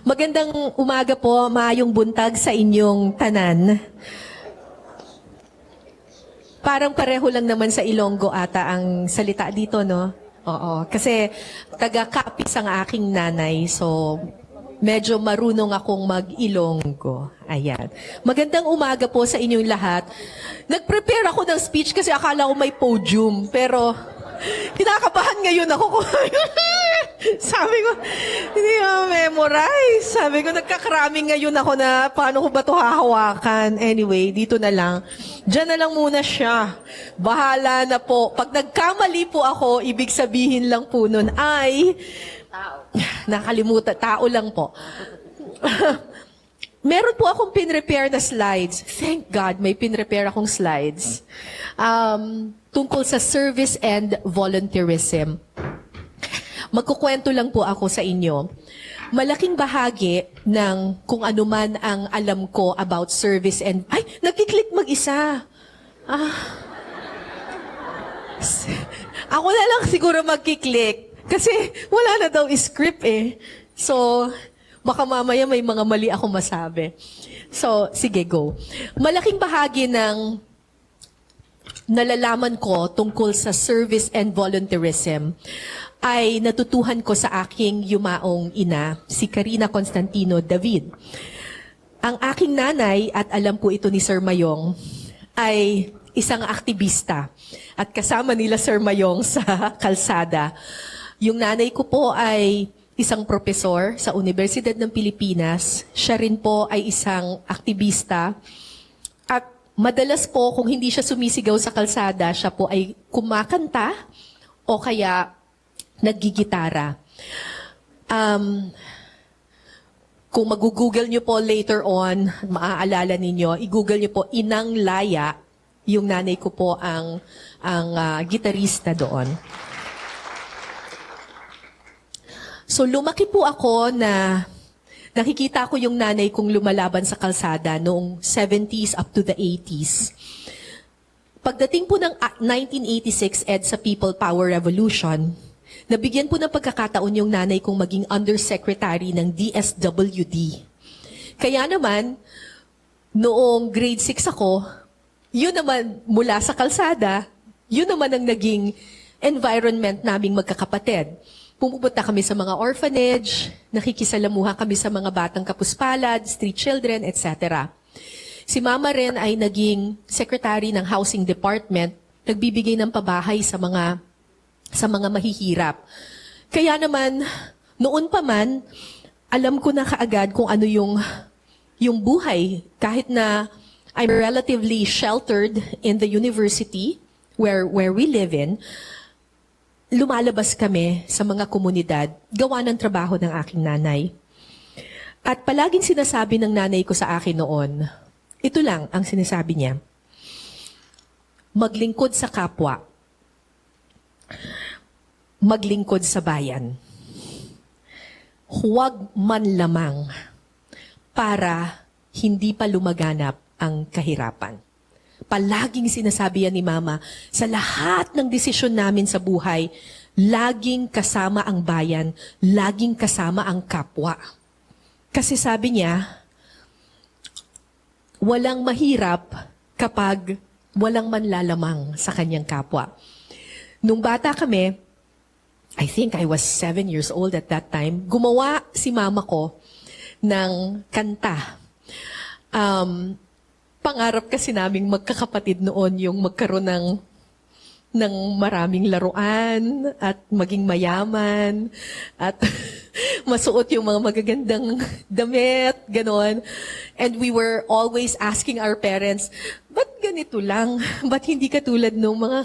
Magandang umaga po, maayong buntag sa inyong tanan. Parang pareho lang naman sa Ilonggo ata ang salita dito, no? Oo, kasi taga-Kapis ang aking nanay, so medyo marunong akong mag-Ilonggo. Ayan. Magandang umaga po sa inyong lahat. Nag-prepare ako ng speech kasi akala ko may podium, pero kinakabahan ngayon ako. Sabi ko, hindi memorize. Sabi ko, nagkakaraming ngayon ako na paano ko ba ito hahawakan. Anyway, dito na lang. Diyan na lang muna siya. Bahala na po. Pag nagkamali po ako, ibig sabihin lang po nun ay, nakalimutan, tao lang po. Meron po akong pinrepare na slides. Thank God, may pinrepare akong slides. Tungkol sa service and volunteerism. Magkukwento lang po ako sa inyo. Malaking bahagi ng kung ano man ang alam ko about service and... Ay, nagkiklik mag-isa. Ako na lang siguro magkiklik. Kasi wala na daw script eh. So, baka mamaya may mga mali ako masabi. So, sige, go. Malaking bahagi ng nalalaman ko tungkol sa service and volunteerism ay natutuhan ko sa aking yumaong ina, si Karina Constantino David. Ang aking nanay, at alam po ito ni Sir Mayong, ay isang aktivista. At kasama nila Sir Mayong sa kalsada. Yung nanay ko po ay isang propesor sa Universidad ng Pilipinas. Siya rin po ay isang aktivista. At madalas po, kung hindi siya sumisigaw sa kalsada, siya po ay kumakanta o kaya naggigitara. Kung mag-google nyo po later on, maaalala ninyo, i-google nyo po Inang Laya, yung nanay ko po ang gitarista doon. So lumaki po ako na nakikita ko yung nanay kong lumalaban sa kalsada noong 70s up to the 80s. Pagdating po ng 1986 EDSA People Power Revolution, nabigyan po ng pagkakataon yung nanay kong maging undersecretary ng DSWD. Kaya naman, noong grade 6 ako, yun naman mula sa kalsada, yun naman ang naging environment naming magkakapatid. Pumupunta kami sa mga orphanage, nakikisalamuha kami sa mga batang kapuspalad, street children, etc. Si Mama rin ay naging secretary ng Housing Department, nagbibigay ng pabahay sa mga mahihirap. Kaya naman, noon pa man, alam ko na kaagad kung ano yung buhay. Kahit na I'm relatively sheltered in the university where we live in, lumalabas kami sa mga komunidad, gawa ng trabaho ng aking nanay. At palaging sinasabi ng nanay ko sa akin noon, ito lang ang sinasabi niya, maglingkod sa kapwa, maglingkod sa bayan. Huwag man lamang para hindi pa lumaganap ang kahirapan. Palaging sinasabi yan ni Mama, sa lahat ng desisyon namin sa buhay, laging kasama ang bayan, laging kasama ang kapwa. Kasi sabi niya, walang mahirap kapag walang manlalamang sa kanyang kapwa. Nung bata kami, I think I was 7 years old at that time, gumawa si Mama ko ng kanta. Pangarap kasi naming magkakapatid noon yung magkaroon ng maraming laruan at maging mayaman at masuot yung mga magagandang damit, ganon. And we were always asking our parents, ba't ganito lang? Ba't hindi katulad ng mga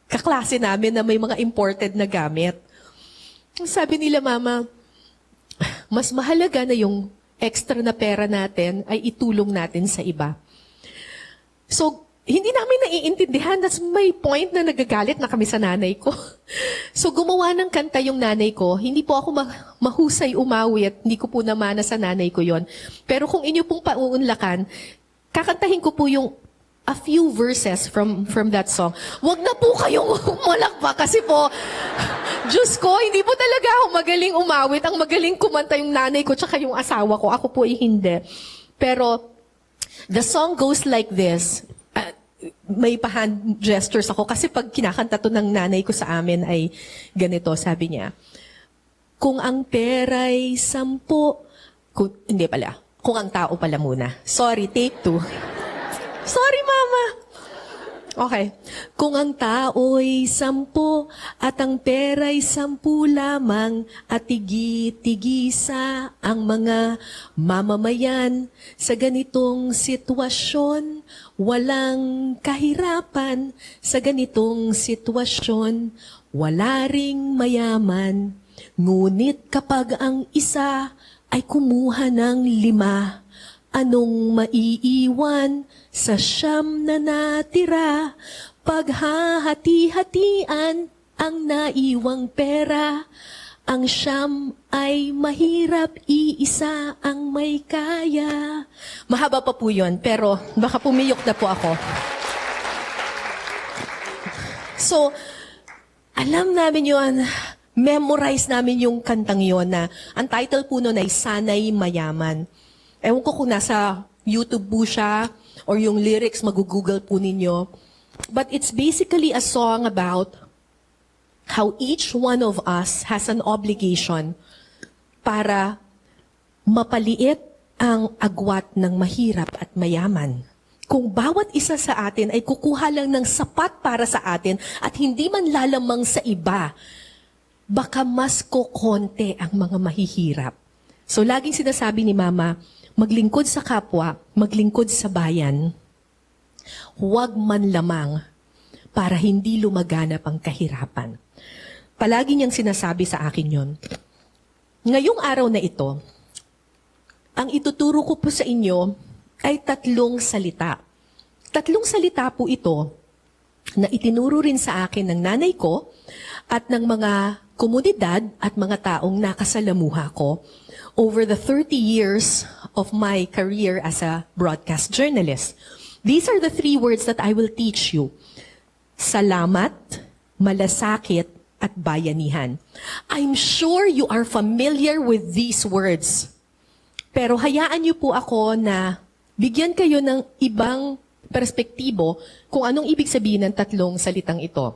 kaklase namin na may mga imported na gamit? Sabi nila, Mama, mas mahalaga na yung extra na pera natin ay itulong natin sa iba. So, hindi namin naiintindihan. That's my point na nagagalit na kami sa nanay ko. So, gumawa ng kanta yung nanay ko. Hindi po ako mahusay umawit. Hindi ko po namana sa nanay ko yon. Pero kung inyo pong pauunlakan, kakantahin ko po yung a few verses from that song. Wag na po kayong umalakpak kasi po, Diyos ko, hindi po talaga ako magaling umawit. Ang magaling kumanta yung nanay ko tsaka yung asawa ko. Ako po ay hindi. Pero, the song goes like this. May pa-hand gestures ako kasi pag kinakanta to ng nanay ko sa amin ay ganito, sabi niya. Kung ang pera'y 10, hindi pala. Kung ang tao pala muna. Sorry, take 2. Sorry, Mama. Okay. Kung ang tao'y 10 at ang pera'y 10 lamang at tigi-tigisa ang mga mamamayan sa ganitong sitwasyon, walang kahirapan sa ganitong sitwasyon, wala ring mayaman. Ngunit kapag ang isa ay kumuha ng 5, anong maiiwan sa 9 na natira? Paghahati-hatian ang naiwang pera. Ang 9 ay mahirap, iisa ang may kaya. Mahaba pa po yun, pero baka pumiyok na po ako. So, alam namin yun, memorize namin yung kantang yon na ang title po nun ay Sana'y Mayaman. Ewan ko kung nasa YouTube po siya or yung lyrics mag-google po ninyo. But it's basically a song about how each one of us has an obligation para mapaliit ang agwat ng mahirap at mayaman. Kung bawat isa sa atin ay kukuha lang ng sapat para sa atin at hindi man lalamang sa iba, baka mas kokonte ang mga mahihirap. So laging sinasabi ni Mama, maglingkod sa kapwa, maglingkod sa bayan, huwag man lamang para hindi lumaganap ang kahirapan. Palagi niyang sinasabi sa akin yon. Ngayong araw na ito, ang ituturo ko po sa inyo ay 3 salita. 3 salita po ito na itinuro rin sa akin ng nanay ko at ng mga komunidad at mga taong nakasalamuha ko over the 30 years of my career as a broadcast journalist. These are the 3 words that I will teach you. Salamat, malasakit, at bayanihan. I'm sure you are familiar with these words. Pero hayaan niyo po ako na bigyan kayo ng ibang perspektibo kung anong ibig sabihin ng 3 salitang ito.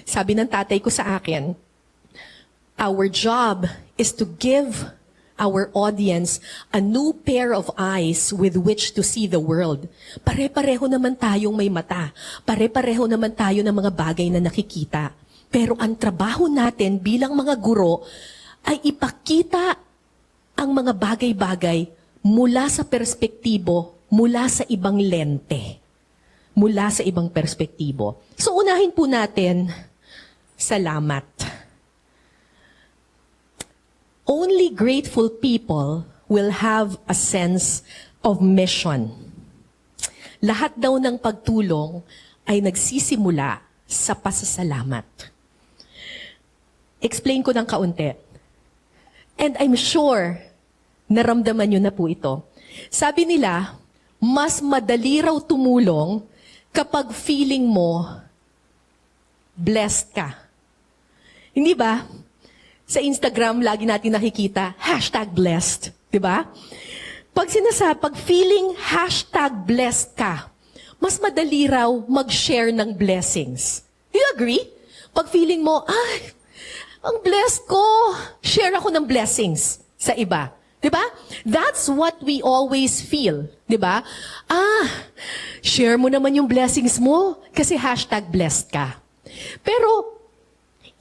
Sabi ng tatay ko sa akin, our job is to give our audience a new pair of eyes with which to see the world. Pare-pareho naman tayong may mata. Pare-pareho naman tayo ng mga bagay na nakikita. Pero ang trabaho natin bilang mga guro ay ipakita ang mga bagay-bagay mula sa perspektibo, mula sa ibang lente, mula sa ibang perspektibo. So unahin po natin, salamat. Only grateful people will have a sense of mission. Lahat daw ng pagtulong ay nagsisimula sa pasasalamat. Explain ko ng kaunti. And I'm sure, naramdaman nyo na po ito. Sabi nila, mas madali raw tumulong kapag feeling mo blessed ka. Hindi ba? Sa Instagram, lagi natin nakikita, #blessed. Diba? Pag feeling #blessed ka, mas madali raw mag-share ng blessings. Do you agree? Pag feeling mo, ay, ang blessed ko, share ako ng blessings sa iba. Diba? That's what we always feel. Diba? Share mo naman yung blessings mo kasi #blessed ka. Pero,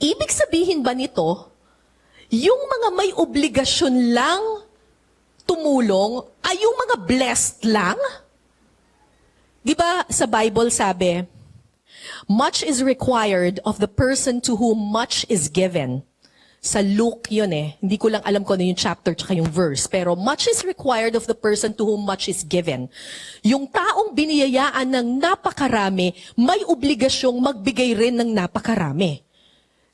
ibig sabihin ba nito, yung mga may obligasyon lang tumulong ay yung mga blessed lang? Di ba sa Bible sabi, much is required of the person to whom much is given. Sa Luke yun eh. Hindi ko lang alam kung ano yung chapter tsaka yung verse. Pero much is required of the person to whom much is given. Yung taong biniyayaan ng napakarami, may obligasyong magbigay rin ng napakarami.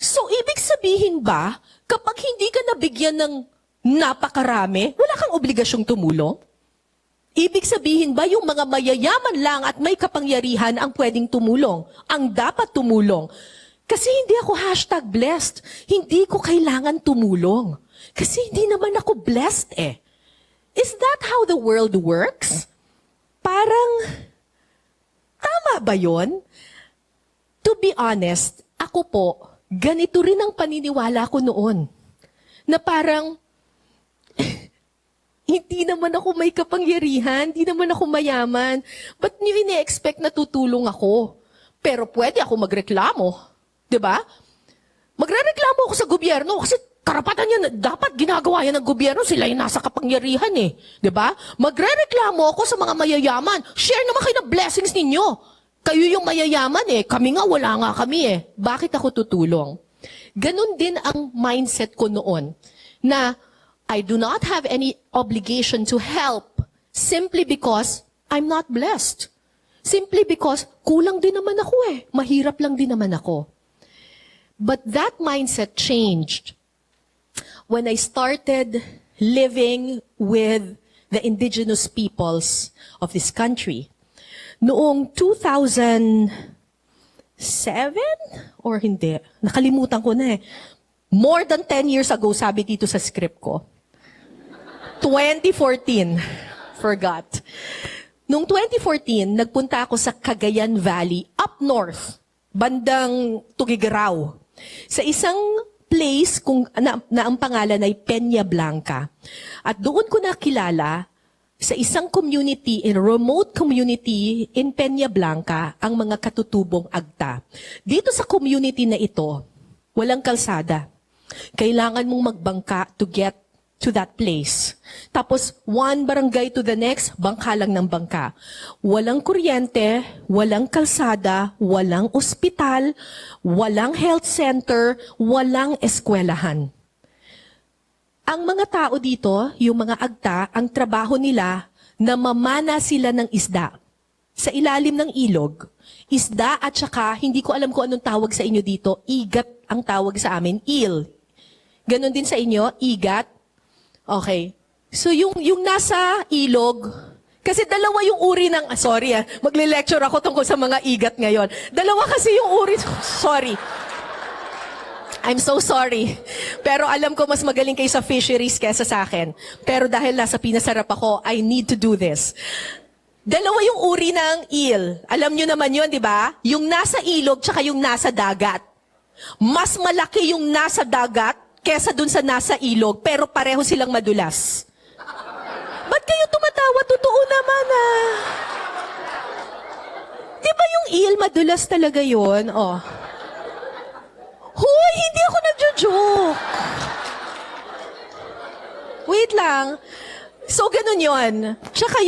So, ibig sabihin ba, kapag hindi ka nabigyan ng napakarami, wala kang obligasyong tumulong? Ibig sabihin ba yung mga mayayaman lang at may kapangyarihan ang pwedeng tumulong? Ang dapat tumulong? Kasi hindi ako #blessed. Hindi ko kailangan tumulong. Kasi hindi naman ako blessed eh. Is that how the world works? Parang, tama ba yon? To be honest, ako po, ganito rin ang paniniwala ko noon. Na parang, hindi naman ako may kapangyarihan, hindi naman ako mayaman. Ba't niyo ine-expect na tutulong ako? Pero pwede ako magreklamo. 'Di ba? Magrereklamo ako sa gobyerno kasi karapatan yan, dapat ginagawa yan ng gobyerno, sila yung nasa kapangyarihan eh. 'Di ba? Magrereklamo ako sa mga mayayaman. Share naman kayo ng blessings ninyo. Kayo yung mayayaman eh. Kami nga, wala nga kami eh. Bakit ako tutulong? Ganon din ang mindset ko noon na I do not have any obligation to help simply because I'm not blessed. Simply because kulang din naman ako eh. Mahirap lang din naman ako. But that mindset changed when I started living with the indigenous peoples of this country. Noong 2007 or hindi, nakalimutan ko na eh. More than 10 years ago, sabi dito sa script ko. 2014. Forgot. Noong 2014, nagpunta ako sa Cagayan Valley, up north, bandang Tugigaraw. Sa isang place na ang pangalan ay Peña Blanca. At doon ko nakilala sa isang community, in remote community in Peña Blanca, ang mga katutubong Agta. Dito sa community na ito, walang kalsada. Kailangan mong magbangka to get to that place. Tapos, one barangay to the next, bangka lang ng bangka. Walang kuryente, walang kalsada, walang ospital, walang health center, walang eskwelahan. Ang mga tao dito, yung mga Agta, ang trabaho nila, na mamana sila ng isda. Sa ilalim ng ilog, isda at saka, hindi ko alam kung anong tawag sa inyo dito, igat ang tawag sa amin, eel. Ganon din sa inyo, igat. Okay. So yung nasa ilog, kasi dalawa yung uri ng, magle-lecture ako tungkol sa mga igat ngayon. Dalawa kasi yung uri, sorry. I'm so sorry. Pero alam ko mas magaling kayo sa fisheries kesa sa akin. Pero dahil nasa pinasarap ako, I need to do this. Dalawa yung uri ng eel. Alam nyo naman yun, di ba? Yung nasa ilog tsaka yung nasa dagat. Mas malaki yung nasa dagat kesa dun sa nasa ilog, pero pareho silang madulas. Ba't kayo tumatawa? Totoo naman ah. Di ba yung eel madulas talaga yun? Oh. Hoy, hindi ako nagjo-joke. Wait lang. So, ganun yun. Tsaka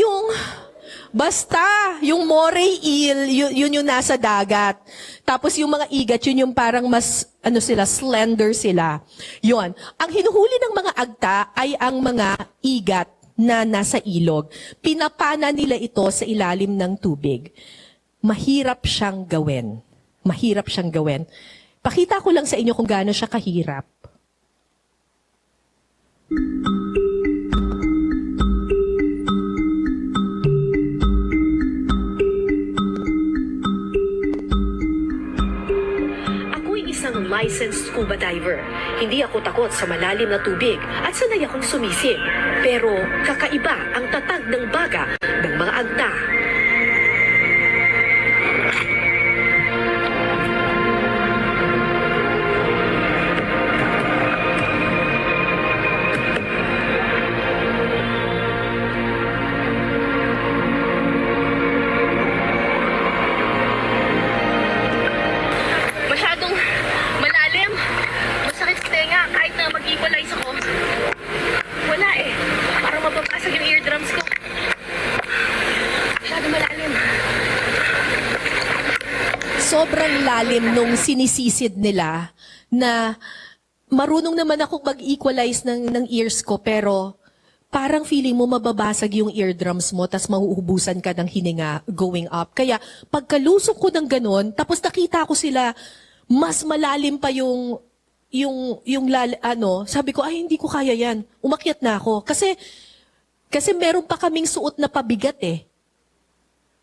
yung moray eel, yun yung nasa dagat. Tapos yung mga igat, yun yung parang mas, slender sila. Yun. Ang hinuhuli ng mga Agta ay ang mga igat na nasa ilog. Pinapana nila ito sa ilalim ng tubig. Mahirap siyang gawin. Mahirap siyang gawin. Pakita ko lang sa inyo kung gaano siya kahirap. Isang licensed scuba diver. Hindi ako takot sa malalim na tubig at sanay akong sumisid. Pero kakaiba ang tatag ng baga ng mga Agta. Sobrang lalim nung sinisisid nila na marunong naman akong mag-equalize ng ears ko, pero parang feeling mo mababasag yung eardrums mo, tas mahuhubusan ka ng hininga going up. Kaya pagkalusok ko ng ganon, tapos nakita ko sila, mas malalim pa sabi ko, ay hindi ko kaya yan. Umakyat na ako. Kasi Kasi meron pa kaming suot na pabigat eh.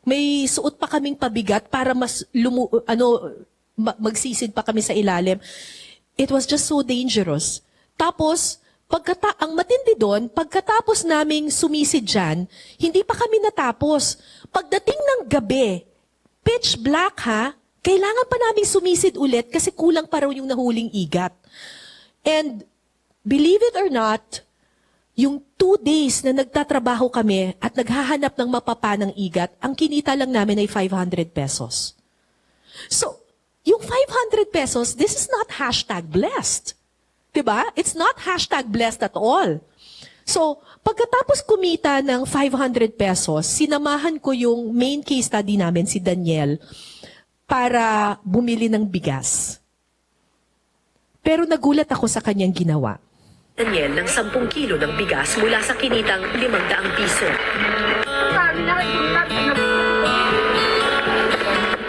May suot pa kaming pabigat para mas magsisid pa kami sa ilalim. It was just so dangerous. Tapos, ang matindi doon, pagkatapos naming sumisid dyan, hindi pa kami natapos. Pagdating ng gabi, pitch black ha, kailangan pa naming sumisid ulit kasi kulang pa raw yung nahuling igat. And believe it or not, yung 2 days na nagtatrabaho kami at naghahanap ng mapapa ng igat, ang kinita lang namin ay 500 pesos. So, yung 500 pesos, this is not #blessed. Diba? It's not #blessed at all. So, pagkatapos kumita ng 500 pesos, sinamahan ko yung main case study namin, si Daniel, para bumili ng bigas. Pero nagulat ako sa kanyang ginawa. Daniel ng 10 kilo ng bigas mula sa kinitang 500 piso.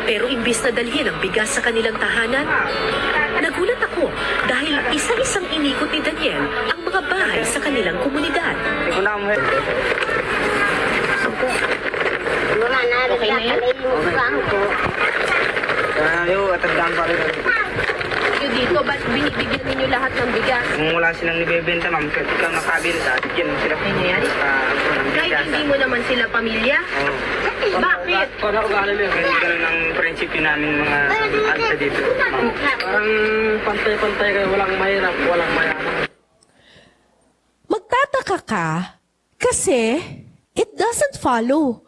Pero imbis na dalhin ang bigas sa kanilang tahanan, nagulat ako dahil isa-isang inikot ni Daniel ang mga bahay sa kanilang komunidad. Okay na yan? Ayo, atagdaan pa rin. Yung dito, ba't binibigyan ninyo lahat ng bigas? Kung wala silang nibebenta, ma'am, ikaw nakabenta, bigyan mo sila. Ay, nangyari? Kahit hindi mo naman sila pamilya? Oo. Bakit? Para ugali mo, ganun ang prinsipyo namin mga alta dito. ma'am. Parang pantay-pantay kayo, walang mahirap, walang mayaman. Magtataka ka kasi it doesn't follow.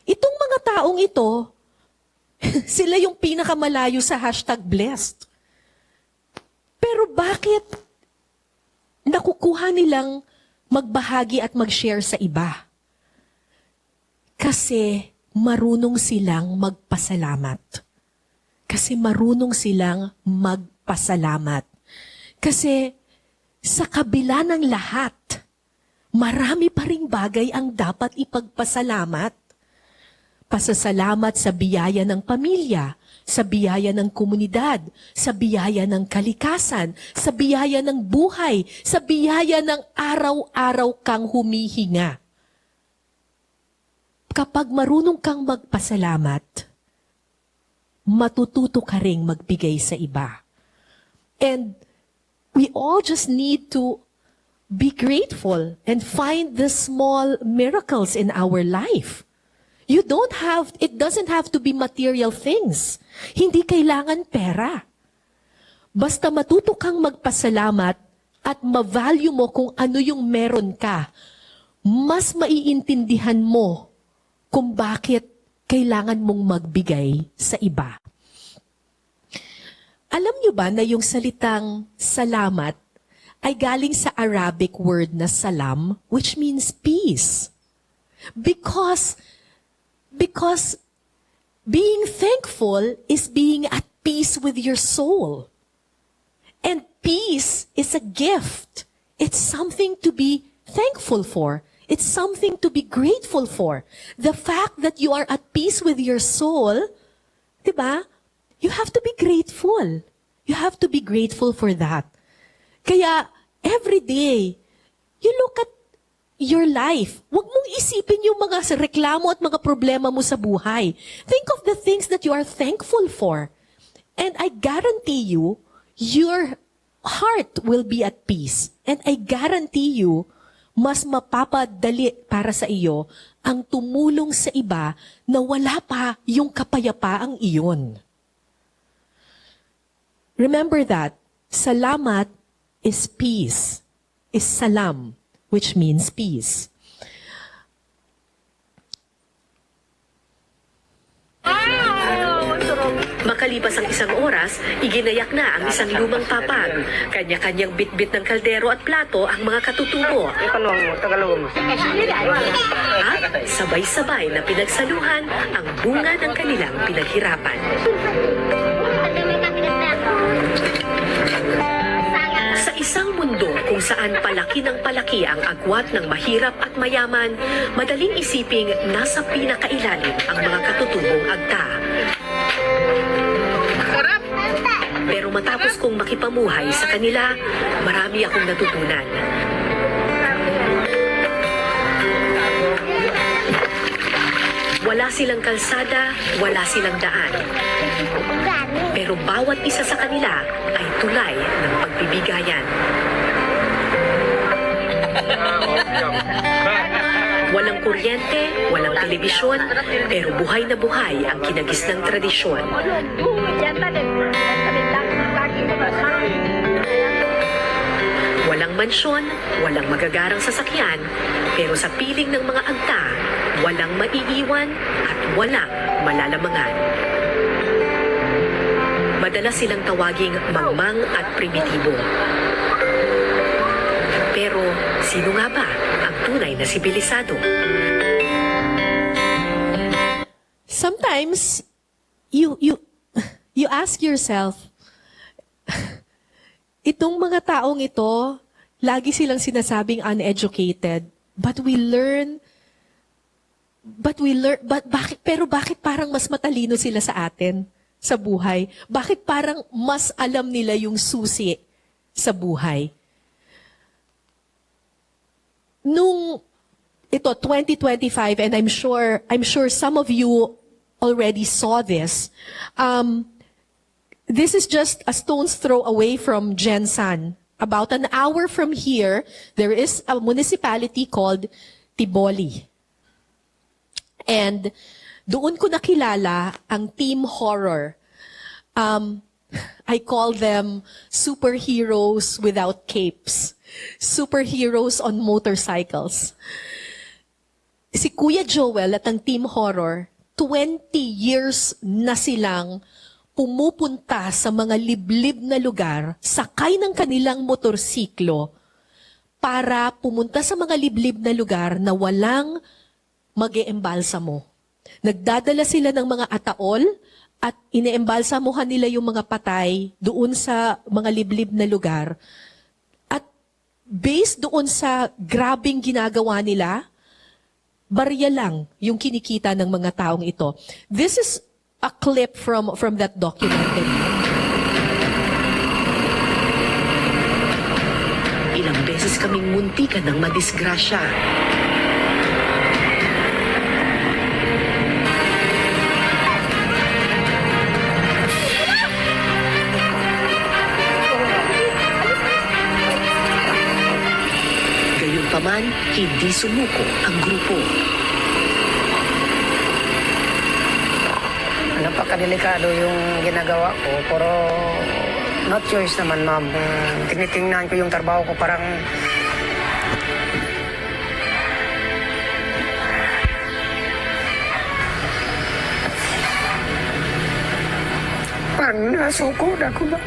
Itong mga taong ito, sila yung pinakamalayo sa #blessed. Pero bakit nakukuha nilang magbahagi at mag-share sa iba? Kasi marunong silang magpasalamat. Kasi marunong silang magpasalamat. Kasi sa kabila ng lahat, marami pa ring bagay ang dapat ipagpasalamat. Pasasalamat sa biyaya ng pamilya, sa biyaya ng komunidad, sa biyaya ng kalikasan, sa biyaya ng buhay, sa biyaya ng araw-araw kang humihinga. Kapag marunong kang magpasalamat, matututo ka ring magbigay sa iba. And we all just need to be grateful and find the small miracles in our life. It doesn't have to be material things. Hindi kailangan pera. Basta matuto kang magpasalamat at ma-value mo kung ano yung meron ka, mas maiintindihan mo kung bakit kailangan mong magbigay sa iba. Alam niyo ba na yung salitang salamat ay galing sa Arabic word na salam, which means peace. Because being thankful is being at peace with your soul. And peace is a gift. It's something to be thankful for. It's something to be grateful for. The fact that you are at peace with your soul, diba? You have to be grateful. You have to be grateful for that. Kaya, every day, you look at your life. Huwag mong isipin yung mga reklamo at mga problema mo sa buhay. Think of the things that you are thankful for. And I guarantee you, your heart will be at peace. And I guarantee you, mas mapapadali para sa iyo ang tumulong sa iba na wala pa yung kapayapaang iyon. Remember that, salamat is peace, is salam, which means peace. Makalipas ang 1 oras, iginayak na ang isang lumang papag. Kanya-kanyang bitbit ng kaldero at plato ang mga katutubo. Tagalog mo. At sabay-sabay na pinagsaluhan ang bunga ng kanilang pinaghirapan. Sa isang mundo kung saan palaki ng palaki ang agwat ng mahirap at mayaman, madaling isiping nasa pinakailalim ang mga katutubong agta. Pero matapos kong makipamuhay sa kanila, marami akong natutunan. Wala silang kalsada, wala silang daan. Pero bawat isa sa kanila ay tulay ng pagbibigayan. Walang kuryente, walang telebisyon, pero buhay na buhay ang kinagis ng tradisyon. Walang mansyon, walang magagarang sasakyan, pero sa piling ng mga angka, walang maiiwan at walang malalamangan. Madalas silang tawaging mangmang at primitibo. Pero sino nga ba ang tunay na sibilisado? Sometimes, you ask yourself, itong mga taong ito, lagi silang sinasabing uneducated, but bakit parang mas matalino sila sa atin sa buhay? Bakit parang mas alam nila yung susi sa buhay? Nung ito 2025, and I'm sure some of you already saw this. This is just a stone's throw away from Jensan. About an hour from here, there is a municipality called Tiboli. And doon ko nakilala ang Team Horror. I call them superheroes without capes. Superheroes on motorcycles. Si Kuya Joel at ang Team Horror, 20 years na silang pumupunta sa mga liblib na lugar, sakay ng kanilang motorsiklo para pumunta sa mga liblib na lugar na walang mag-eembalsamo. Nagdadala sila ng mga ataol at ineembalsamuhan nila yung mga patay doon sa mga liblib na lugar. At based doon sa grabing ginagawa nila, barya lang yung kinikita ng mga taong ito. This is a clip from that documentary. Ilang beses kaming muntikan ng madisgrasya. Gayunpaman, hindi sumuko ang grupo. Napakadelikado yung ginagawa ko, pero not choice naman, ma'am. Tinitingnan ko yung trabaho ko, parang nasukod ako ba?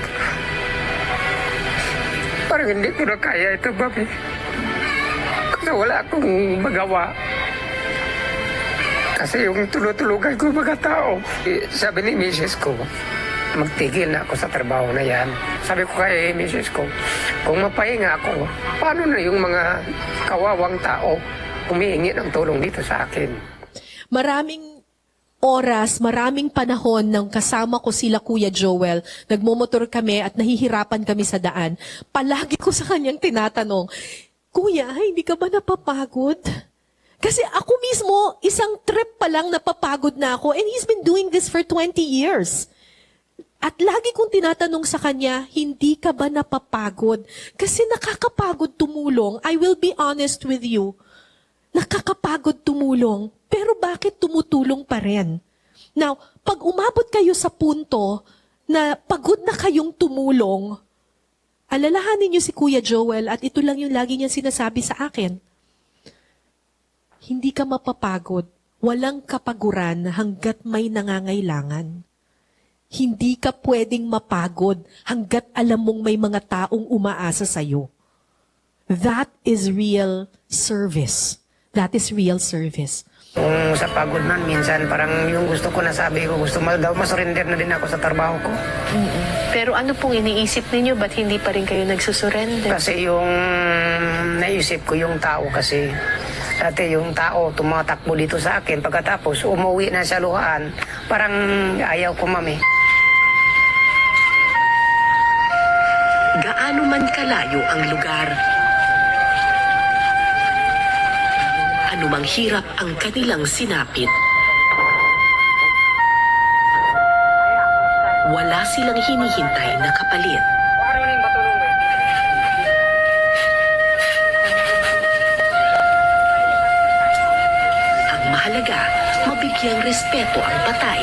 Parang hindi ko na kaya ito, babi. Kasi wala akong magawa. Kasi yung tulutulugan ko mga tao. Sabi ni Mrs. ko, magtigil na ako sa trabaho na yan. Sabi ko kay Mrs. ko, kung mapahinga ako, paano na yung mga kawawang tao humihingi ng tulong dito sa akin? Maraming oras, maraming panahon nang kasama ko sila Kuya Joel, nagmomotor kami at nahihirapan kami sa daan. Palagi ko sa kanyang tinatanong, Kuya, hindi ka ba napapagod? Kasi ako mismo, isang trip pa lang napapagod na ako and he's been doing this for 20 years. At lagi kong tinatanong sa kanya, hindi ka ba napapagod? Kasi nakakapagod tumulong. I will be honest with you. Nakakapagod tumulong, pero bakit tumutulong pa rin? Now, pag umabot kayo sa punto na pagod na kayong tumulong, alalahanin niyo si Kuya Joel at ito lang yung lagi niya sinasabi sa akin. Hindi ka mapapagod, walang kapaguran hanggat may nangangailangan. Hindi ka pwedeng mapagod hanggat alam mong may mga taong umaasa sa'yo. That is real service. That is real service. Kung sa pagod man, minsan parang yung gusto ko nasabi ko, gusto masurrender na din ako sa trabaho ko. Pero ano pong iniisip ninyo? Ba't hindi pa rin kayo nagsusurrender? Kasi yung naisip ko yung tao kasi. Dati yung tao tumatakbo dito sa akin, pagkatapos umuwi na sa luhaan, parang ayaw ko, mami. Gaano man kalayo ang lugar, anumang hirap ang kanilang sinapit, wala silang hinihintay na kapalit. Parang yung batulong eh. Ang mahalaga, mabigyang respeto ang patay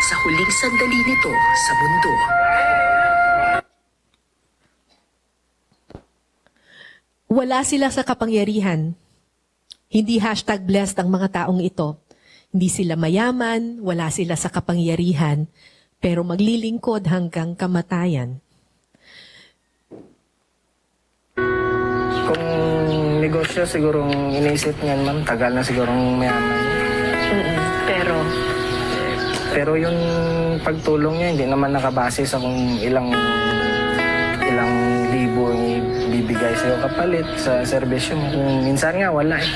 sa huling sandali nito sa mundo. Wala sila sa kapangyarihan. Hindi #blessed ang mga taong ito. Hindi sila mayaman, wala sila sa kapangyarihan, pero maglilingkod hanggang kamatayan. Kung negosyo, sigurong iniisip niyan, ma'am, tagal na sigurong mayaman. Pero, Pero yung pagtulong niya, hindi naman nakabase sa kung ilang libo yung bibigay sa'yo kapalit sa serbisyo mo. Kung minsan nga, wala eh.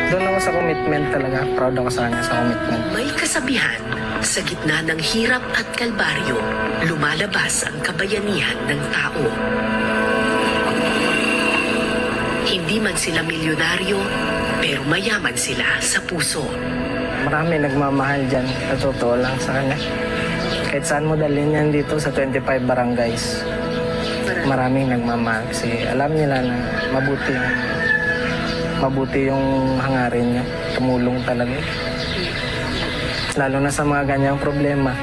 Doon ako sa commitment talaga. Proud ako sa kanya sa commitment. May kasabihan, sa gitna ng hirap at kalbaryo, lumalabas ang kabayanihan ng tao. Hindi man sila milyonaryo, pero mayaman sila sa puso. Marami nagmamahal dyan. Sa totoo lang sa kanya. Kahit saan mo dalhin yan dito sa 25 barangays. Maraming nagmamahal kasi alam nila na mabuti yung hangarin niya. Tumulong talaga. Lalo na sa mga ganyang problema.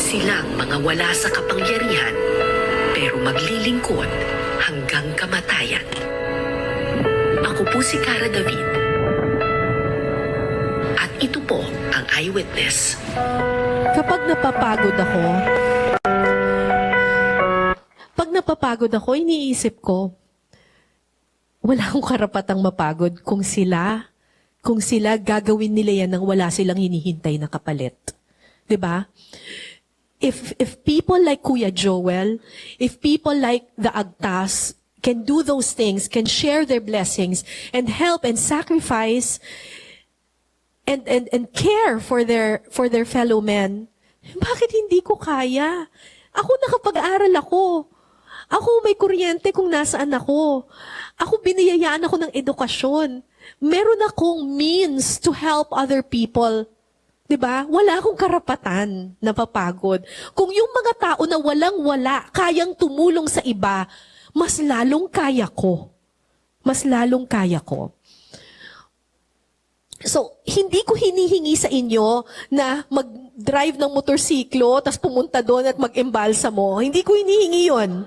Silang mga wala sa kapangyarihan, pero maglilingkod hanggang kamatayan. Ako po si Cara David. At ito po ang Eyewitness. Kapag napapagod ako, iniisip ko, wala akong karapatang mapagod kung sila gagawin nila yan nang wala silang hinihintay na kapalit. 'Di ba? If people like Kuya Joel, if people like the Agtas can do those things, can share their blessings and help and sacrifice and care for their fellow men, bakit hindi ko kaya? Ako nakapag-aral ako. Ako may kuryente kung nasaan ako. Ako biniyayaan ako ng edukasyon. Meron akong means to help other people. 'Di ba? Wala akong karapatan na papagod. Kung yung mga tao na walang-wala kayang tumulong sa iba, mas lalong kaya ko. Mas lalong kaya ko. So, hindi ko hinihingi sa inyo na mag-drive ng motorsiklo, tapos pumunta doon at mag-embalsa mo. Hindi ko hinihingi yon.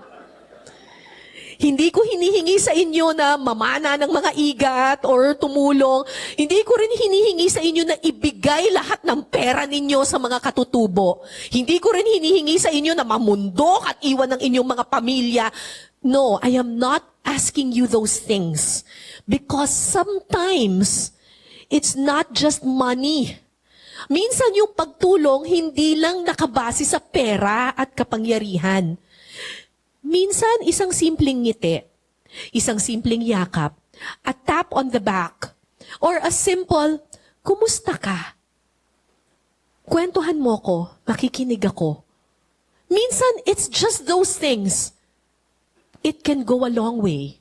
Hindi ko hinihingi sa inyo na mamana ng mga igat or tumulong. Hindi ko rin hinihingi sa inyo na ibigay lahat ng pera ninyo sa mga katutubo. Hindi ko rin hinihingi sa inyo na mamundok at iwan ng inyong mga pamilya. No, I am not asking you those things. Because sometimes, it's not just money. Minsan yung pagtulong, hindi lang nakabase sa pera at kapangyarihan. Minsan, isang simpleng ngiti, isang simpleng yakap, a tap on the back, or a simple, kumusta ka? Kwentuhan mo ko, makikinig ako. Minsan, it's just those things. It can go a long way.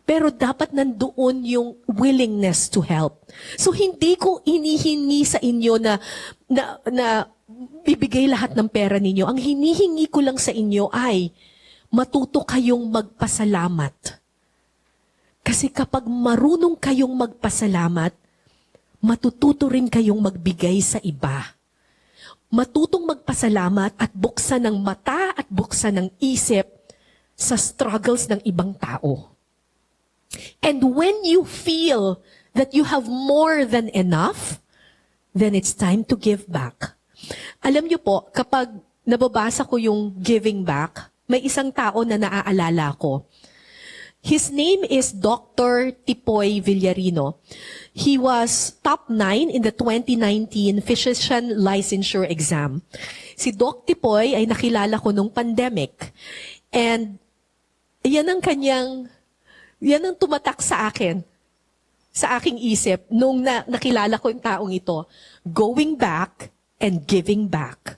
Pero dapat nandoon yung willingness to help. So, hindi ko inihingi sa inyo na bibigay lahat ng pera ninyo. Ang hinihingi ko lang sa inyo ay matuto kayong magpasalamat. Kasi kapag marunong kayong magpasalamat, matututo rin kayong magbigay sa iba. Matutong magpasalamat at buksan ng mata at buksan ng isip sa struggles ng ibang tao. And when you feel that you have more than enough, then it's time to give back. Alam niyo po, kapag nababasa ko yung giving back, may isang tao na naaalala ko. His name is Dr. Tipoy Villarino. He was top 9 in the 2019 Physician Licensure Exam. Si Doc Tipoy ay nakilala ko nung pandemic. And yan ang tumatak sa akin, sa aking isip, nung nakilala ko yung taong ito. Going back and giving back.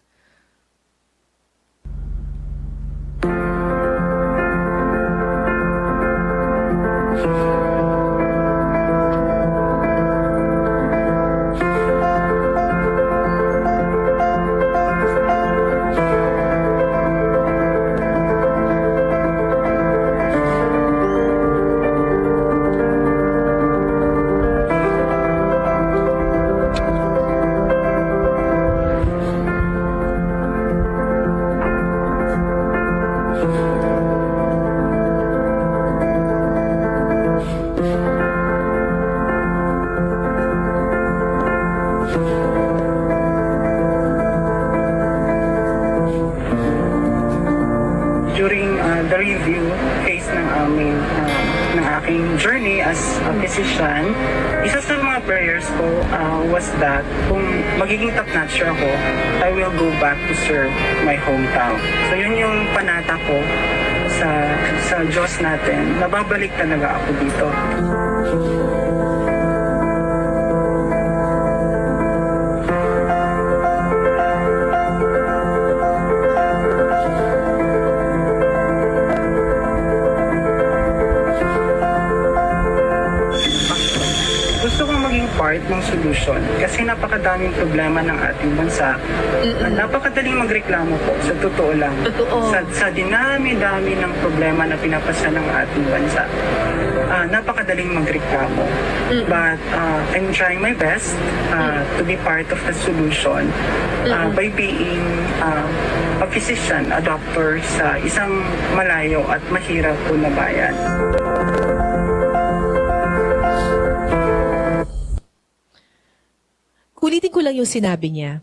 the review phase ng aking journey as a physician, isa sa mga prayers ko was that kung magiging top-notcher ako, I will go back to serve my hometown. So yun yung panata ko sa Diyos natin, nababalik talaga ako dito. Gusto kong maging part ng solution kasi napakadaming problema ng ating bansa. Napakadaling magreklamo po, sa totoo lang. Totoo. Sa dinami-dami ng problema na pinapasa ng ating bansa. Napakadaling magreklamo. But I'm trying my best to be part of the solution by being a physician, a doctor sa isang malayo at mahirap po na bayan. Ulitin ko lang yung sinabi niya.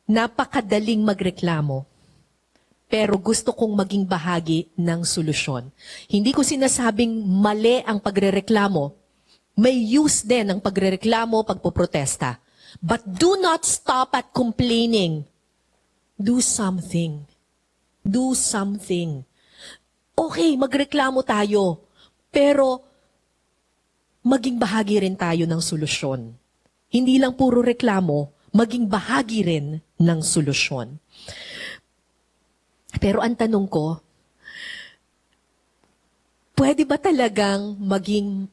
Napakadaling magreklamo, pero gusto kong maging bahagi ng solusyon. Hindi ko sinasabing mali ang pagrereklamo. May use din ang pagrereklamo, pagpoprotesta. But do not stop at complaining. Do something. Do something. Okay, magreklamo tayo, pero maging bahagi rin tayo ng solusyon. Hindi lang puro reklamo, maging bahagi rin ng solusyon. Pero ang tanong ko, pwede ba talagang maging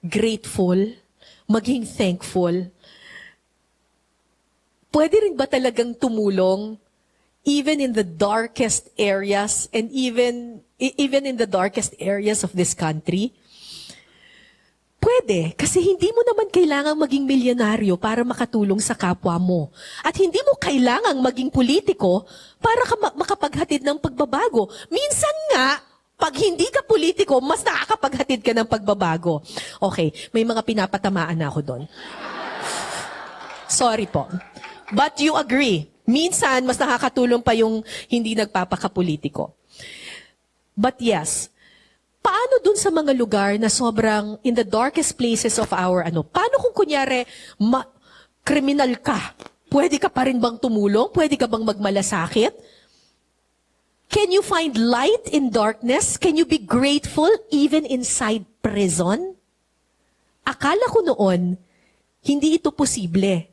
grateful, maging thankful? Pwede rin ba talagang tumulong even in the darkest areas and even in the darkest areas of this country? Pwede, kasi hindi mo naman kailangang maging milyonaryo para makatulong sa kapwa mo. At hindi mo kailangang maging politiko para makapaghatid ng pagbabago. Minsan nga, pag hindi ka politiko, mas nakakapaghatid ka ng pagbabago. Okay, may mga pinapatamaan na ako doon. Sorry po. But you agree, minsan mas nakakatulong pa yung hindi nagpapakapolitiko. But yes, paano dun sa mga lugar na sobrang in the darkest places of our paano kung kunyari kriminal ka? Pwede ka pa rin bang tumulong? Pwede ka bang magmalasakit? Can you find light in darkness? Can you be grateful even inside prison? Akala ko noon, hindi ito posible.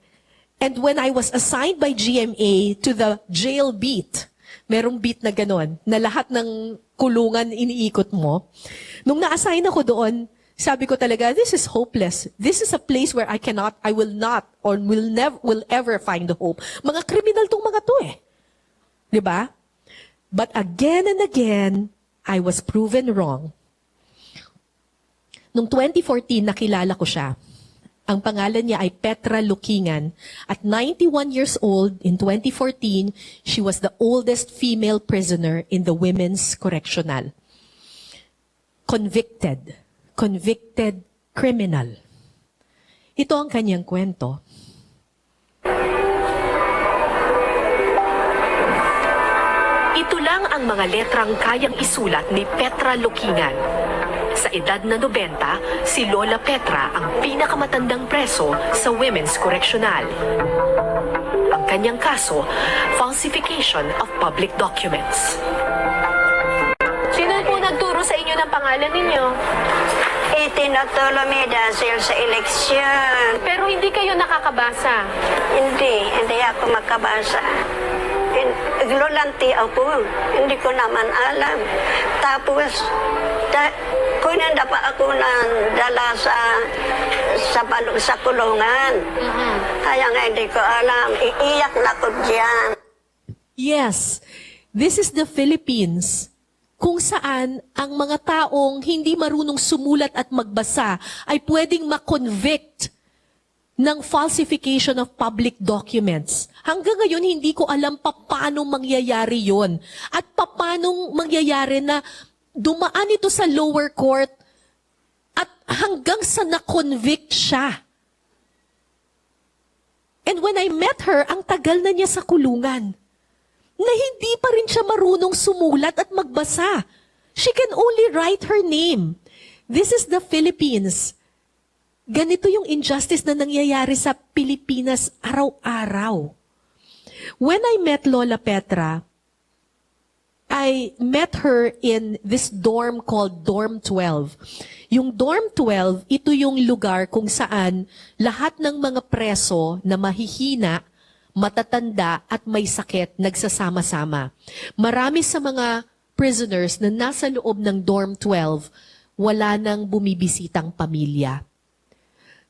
And when I was assigned by GMA to the jail beat, merong beat na ganon, na lahat ng kulungan iniikot mo. Nung na-assign ako doon, sabi ko talaga, this is hopeless. This is a place where I will not, or will ever find hope. Mga kriminal tong mga to eh. 'Di ba? But again and again, I was proven wrong. Nung 2014, nakilala ko siya. Ang pangalan niya ay Petra Lukingan. At 91 years old, in 2014, she was the oldest female prisoner in the Women's Correctional. Convicted criminal. Ito ang kanyang kwento. Ito lang ang mga letrang kayang isulat ni Petra Lukingan. Sa edad na 90, si Lola Petra ang pinakamatandang preso sa Women's Correctional. Ang kanyang kaso, falsification of public documents. Sino po nagturo sa inyo ng pangalan ninyo? Itinutulong dahil sa eleksyon. Pero hindi kayo nakakabasa. Hindi ako makabasa. Ignorante ako. Hindi ko naman alam. Tapos, kunan na pa ako nang dala sa kulungan. Kaya nga hindi ko alam. Iiyak na ko diyan. Yes, this is the Philippines, kung saan ang mga taong hindi marunong sumulat at magbasa ay pwedeng makonvict ng falsification of public documents. Hanggang ngayon, hindi ko alam paano mangyayari yon at paano mangyayari na dumaan ito sa lower court at hanggang sa na-convict siya. And when I met her, ang tagal na niya sa kulungan. na hindi pa rin siya marunong sumulat at magbasa. She can only write her name. This is the Philippines. Ganito yung injustice na nangyayari sa Pilipinas araw-araw. When I met Lola Petra, I met her in this dorm called Dorm 12. Yung Dorm 12, ito yung lugar kung saan lahat ng mga preso na mahihina, matatanda at may sakit nagsasama-sama. Marami sa mga prisoners na nasa loob ng Dorm 12, wala nang bumibisitang pamilya.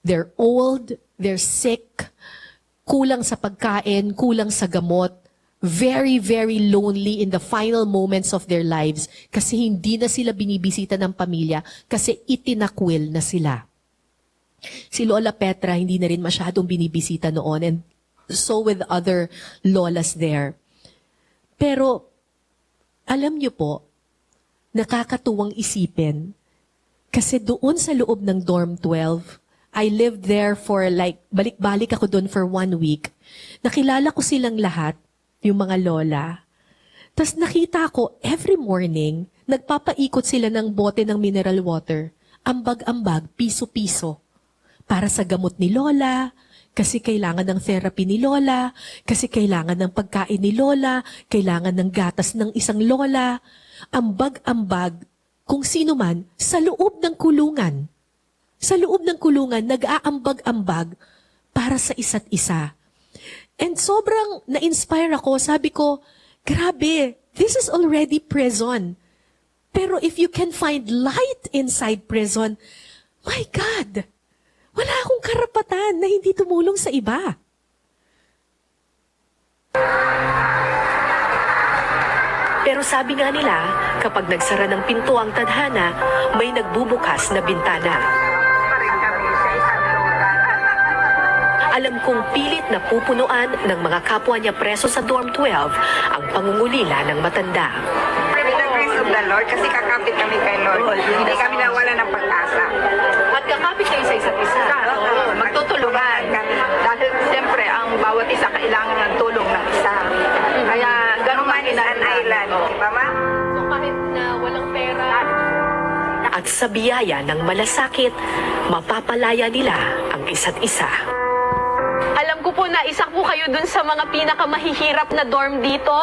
They're old, they're sick, kulang sa pagkain, kulang sa gamot, very, very lonely in the final moments of their lives kasi hindi na sila binibisita ng pamilya kasi itinakwil na sila. Si Lola Petra hindi na rin masyadong binibisita noon and so with other lolas there. Pero, alam niyo po, nakakatuwang isipin kasi doon sa loob ng Dorm 12, I lived there for like, balik-balik ako doon for 1 week. Nakilala ko silang lahat, yung mga lola. Tapos nakita ko, every morning, nagpapaikot sila ng bote ng mineral water. Ambag-ambag, piso-piso. Para sa gamot ni lola, kasi kailangan ng therapy ni lola, kasi kailangan ng pagkain ni lola, kailangan ng gatas ng isang lola. Ambag-ambag, kung sino man, sa loob ng kulungan. Sa loob ng kulungan, nag-aambag-ambag para sa isa't isa. And sobrang na-inspire ako. Sabi ko, grabe, this is already prison. Pero if you can find light inside prison, my God, wala akong karapatan na hindi tumulong sa iba. Pero sabi nga nila, kapag nagsara ng pinto ang tadhana, may nagbubukas na bintana. Alam kong pilit na pupunuan ng mga kapwa niya preso sa Dorm 12 ang pangungulila ng matanda. Pray the grace of the Lord kasi kakapit kami kay Lord. Hindi kami nawala ng pag-asa. At kakapit kayo sa isa't isa. Magtutulungan kami. Dahil siyempre ang bawat isa kailangan ng tulong ng isa. Kaya ganun man is an island. Diba ma? So kahit na walang pera at sa biyaya ng malasakit, mapapalaya nila ang isa't isa. Alam ko po na isa po kayo dun sa mga pinakamahihirap na dorm dito.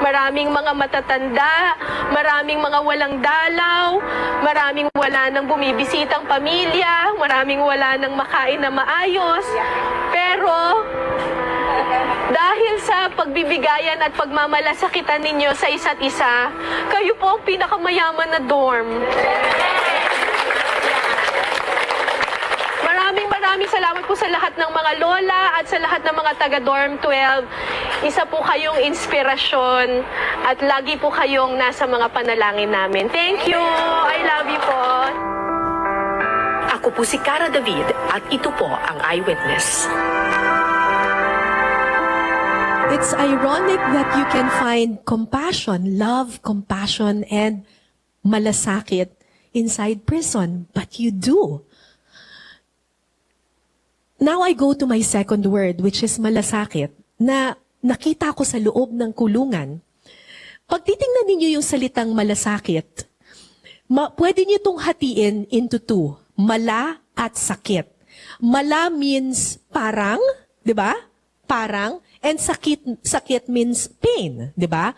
Maraming mga matatanda, maraming mga walang dalaw, maraming wala nang bumibisitang pamilya, maraming wala nang makain na maayos. Pero dahil sa pagbibigayan at pagmamalasakitan ninyo sa isa't isa, kayo po ang pinakamayaman na dorm. Maraming salamat po sa lahat ng mga lola at sa lahat ng mga taga-dorm 12. Isa po kayong inspirasyon at lagi po kayong nasa mga panalangin namin. Thank you! I love you po! Ako po si Cara David at ito po ang Eyewitness. It's ironic that you can find compassion, love, compassion, and malasakit inside prison, but you do. Now I go to my second word, which is malasakit, na nakita ko sa loob ng kulungan. Pag titingnan ninyo yung salitang malasakit, pwede niyo itong hatiin into two, mala at sakit. Mala means parang, di ba? Parang, and sakit means pain, di ba?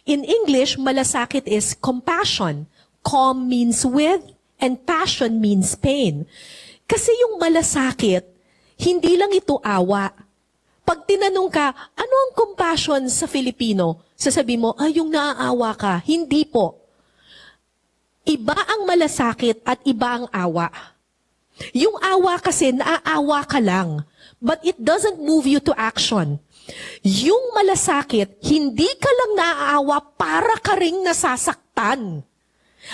In English, malasakit is compassion. Com means with, and passion means pain. Kasi yung malasakit, hindi lang ito awa. Pag tinanong ka, ano ang compassion sa Filipino? Sasabihin mo, yung naaawa ka. Hindi po. Iba ang malasakit at iba ang awa. Yung awa kasi, naaawa ka lang. But it doesn't move you to action. Yung malasakit, hindi ka lang naaawa para ka ring nasasaktan.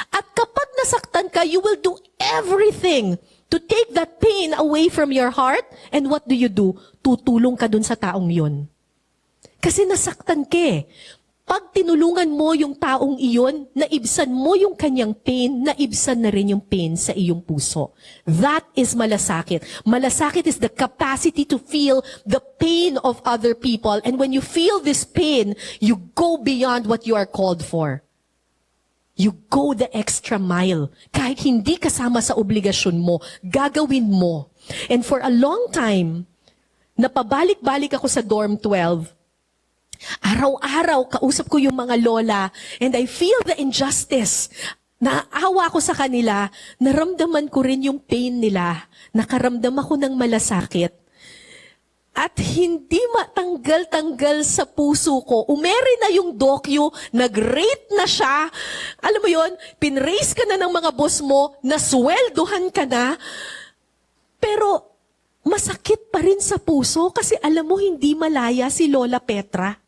At kapag nasaktan ka, you will do everything to take that pain away from your heart. And what do? Tutulong ka dun sa taong yun. Kasi nasaktan ka eh. Pag tinulungan mo yung taong iyon, naibsan mo yung kanyang pain, naibsan na rin yung pain sa iyong puso. That is malasakit. Malasakit is the capacity to feel the pain of other people. And when you feel this pain, you go beyond what you are called for. You go the extra mile. Kahit hindi kasama sa obligasyon mo, gagawin mo. And for a long time, napabalik-balik ako sa dorm 12. Araw-araw, kausap ko yung mga lola, and I feel the injustice. Naawa ko sa kanila, naramdaman ko rin yung pain nila, nakaramdam ako ng malasakit. At hindi matanggal-tanggal sa puso ko. Umeri na yung dokyo, nag-rate na siya. Alam mo yon, pinraise ka na ng mga boss mo, nasweldohan ka na, pero masakit pa rin sa puso kasi alam mo hindi malaya si Lola Petra.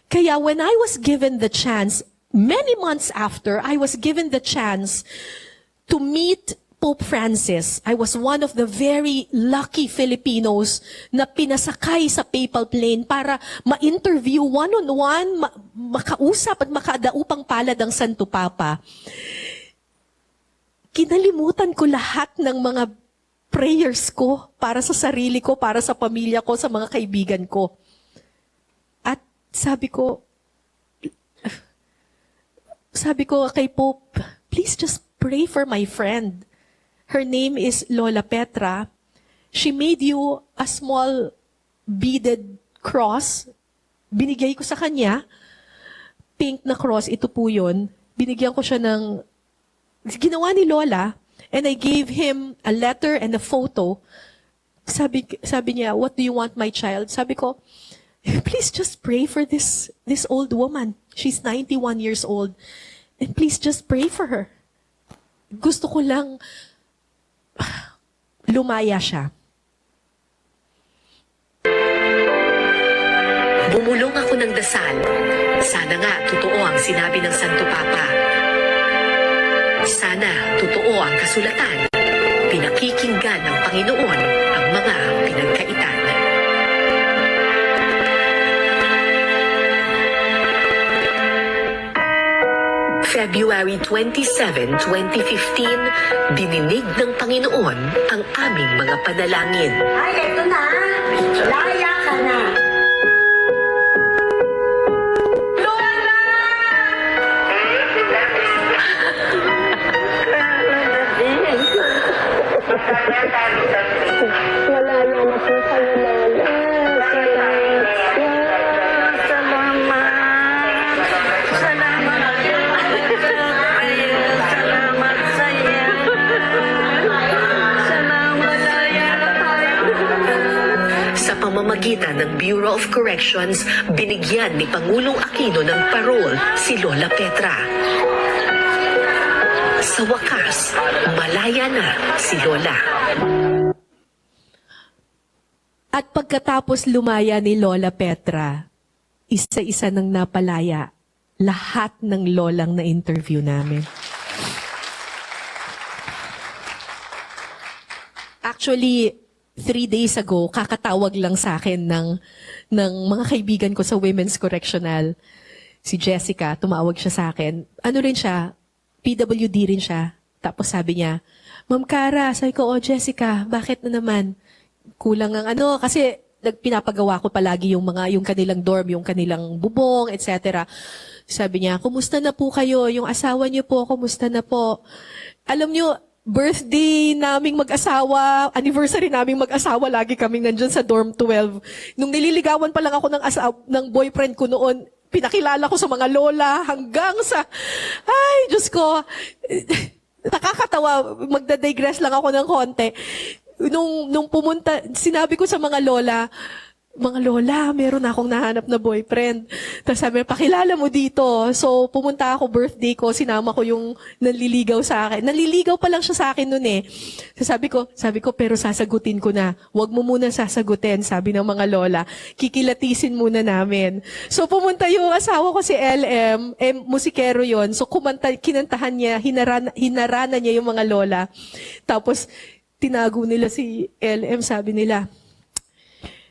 Kaya when I was given the chance, many months after, I was given the chance to meet Pope Francis. I was one of the very lucky Filipinos na pinasakay sa papal plane para ma-interview one-on-one, makausap at makadaupang palad ang Santo Papa. Kinalimutan ko lahat ng mga prayers ko para sa sarili ko, para sa pamilya ko, sa mga kaibigan ko. At sabi ko kay Pope, please just pray for my friend. Her name is Lola Petra. She made you a small beaded cross. Binigay ko sa kanya. Pink na cross, ito po yun. Binigyan ko siya ng, ginawa ni Lola, and I gave him a letter and a photo. Sabi niya, what do you want, my child? Sabi ko, please just pray for this old woman. She's 91 years old. And please just pray for her. Gusto ko lang lumaya siya. Bumulong ako ng dasal. Sana nga totoo ang sinabi ng Santo Papa. Sana totoo ang kasulatan. Pinakikinggan ng Panginoon ang mga pinagkaitan. February 27, 2015, dininig ng Panginoon ang aming mga panalangin. Ay, ito na. Laya ka na. Wala na po kayo, Lola. Sa pamamagitan ng Bureau of Corrections, binigyan ni Pangulong Aquino ng parole si Lola Petra. Sa wakas, malaya na si Lola. At pagkatapos lumaya ni Lola Petra, isa-isa nang napalaya lahat ng lolang na interview namin. Actually, 3 days ago, kakatawag lang sa akin ng mga kaibigan ko sa Women's Correctional. Si Jessica, tumawag siya sa akin. Ano rin siya? PWD rin siya. Tapos sabi niya, Ma'am Cara, sabi ko, oh Jessica, bakit na naman? Kulang ang ano, kasi pinapagawa ko palagi yung kanilang dorm, yung kanilang bubong, etc. Sabi niya, kumusta na po kayo? Yung asawa niyo po, kumusta na po? Alam niyo, birthday naming mag-asawa, anniversary naming mag-asawa, lagi kaming nandyan sa dorm 12. Nung nililigawan pa lang ako ng boyfriend ko noon, pinakilala ko sa mga lola hanggang sa, ay, Diyos ko, nakakatawa, magda-digress lang ako ng konti. Nung pumunta, sinabi ko sa mga lola, meron akong nahanap na boyfriend. Tapos sabi, pakilala mo dito. So, pumunta ako, birthday ko, sinama ko yung nanliligaw sa akin. Nanliligaw pa lang siya sa akin noon eh. So, sabi ko, pero sasagutin ko na. Huwag mo muna sasagutin, sabi ng mga lola. Kikilatisin muna namin. So, pumunta yung asawa ko si LM, musikero yon. So, kinantahan niya, hinarana niya yung mga lola. Tapos, tinago nila si LM, sabi nila,